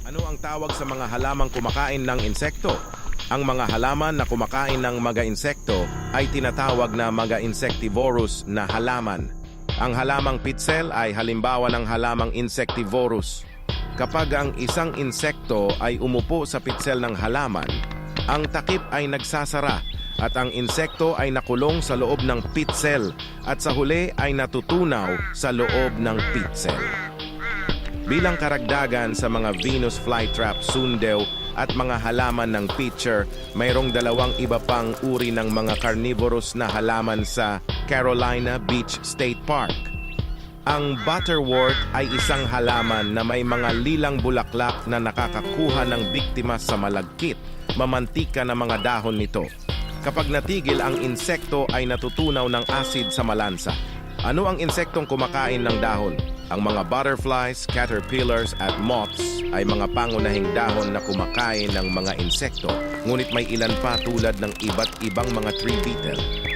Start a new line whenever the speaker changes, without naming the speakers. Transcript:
Ano ang tawag sa mga halamang kumakain ng insekto? Ang mga halaman na kumakain ng mga insekto ay tinatawag na mga insectivorous na halaman. Ang halamang pitzel ay halimbawa ng halamang insectivorous. Kapag ang isang insekto ay umupo sa pitzel ng halaman, ang takip ay nagsasara at ang insekto ay nakulong sa loob ng pitzel at sa huli ay natutunaw sa loob ng pitzel. Bilang karagdagan sa mga Venus flytrap, sundew at mga halaman ng pitcher, mayroong dalawang iba pang uri ng mga carnivorous na halaman sa Carolina Beach State Park. Ang butterwort ay isang halaman na may mga lilang bulaklak na nakakakuha ng biktima sa malagkit, mamantika na mga dahon nito. Kapag natigil ang insekto ay natutunaw ng asid sa malansa. Ano ang insektong kumakain ng dahon? Ang mga butterflies, caterpillars at moths ay mga pangunahing dahon na kumakain ng mga insekto, ngunit may ilan pa tulad ng iba't ibang mga tree beetle.